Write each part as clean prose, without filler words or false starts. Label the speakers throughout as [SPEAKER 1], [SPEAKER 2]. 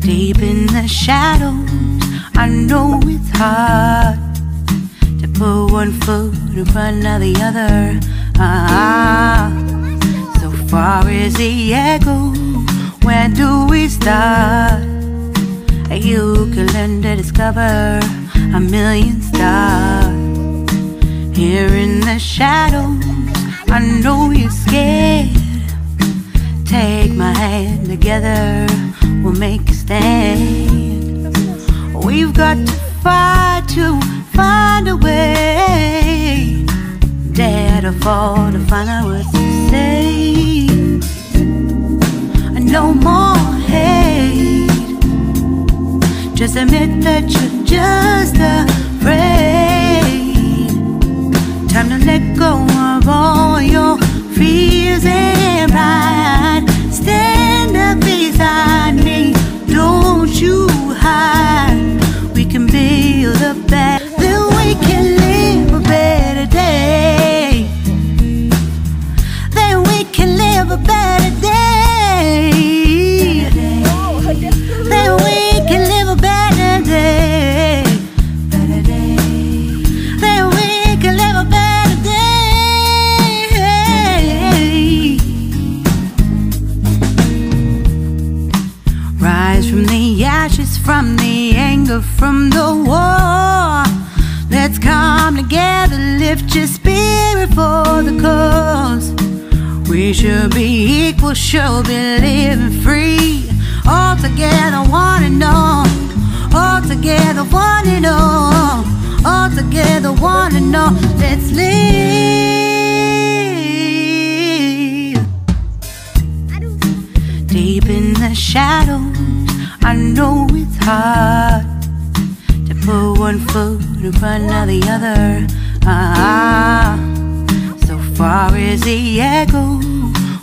[SPEAKER 1] Deep in the shadows, I know it's hard to put one foot in front of the other. So far is the echo, where do we start? You can learn to discover a million stars. Here in the shadows, I know you're scared. Take my hand, together we'll make a stand. We've got to fight to find a way. Dare to fall to find out what to say. No more hate. Just admit that you're just afraid. Time to let go of all your fears and pride. Stand up beside me, don't you hide. We can build a better, then we can live a better day. Then we can live a better day. Then we can live a better day. Then we can live a better day. Rise from the ashes, from the anger, from the war. Let's come together, lift your spirit for the cause. We should be equal, should be living free. All together, one and all. All together, one and all. All together, one and all. Let's live. Deep in the shadows, I know it's hard to put one foot in front of the other. So far is the echo,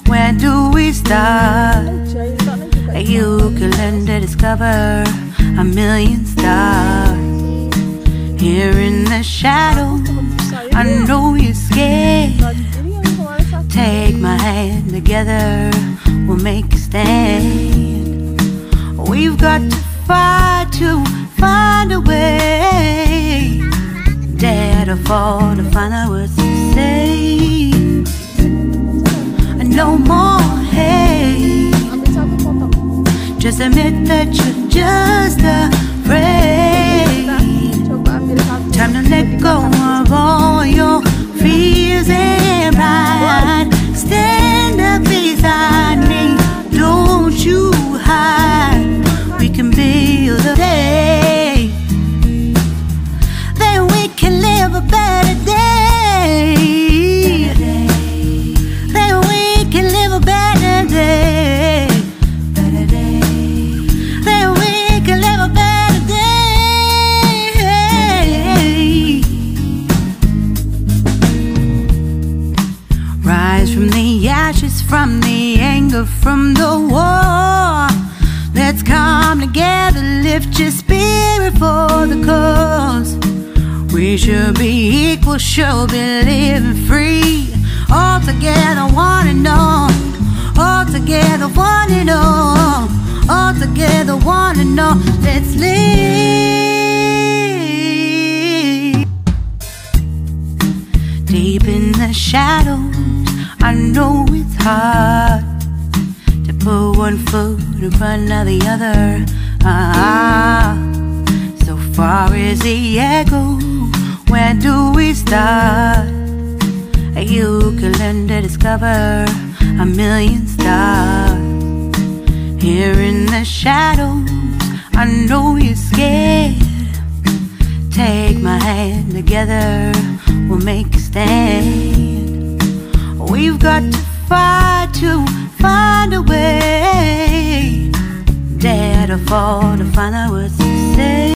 [SPEAKER 1] where do we start? You can learn to discover a million stars. Here in the shadows, I know you're scared. Take my hand, together we'll make a stand. We've got to fight to find a way. Dare to fall to find out what to say. No more hate. Just admit that you're just afraid. Time to let go of all your fears and pride. Stand up beside me, don't you hide. We can build a day. Then we can live a better day. Then we can live a better day. Then we can live a better day. Rise from the ashes, from the anger, from the war. Let's come together, lift your spirit for the cause. We should be equal, should be living free. All together, one and all. All together, one and all. All together, one and all. Let's live. Deep in the shadows, I know it's hard to put one foot in front of the other. So far is the echo, where do we start? You can learn to discover a million stars. Here in the shadows, I know you're scared. Take my hand, together we'll make a stand.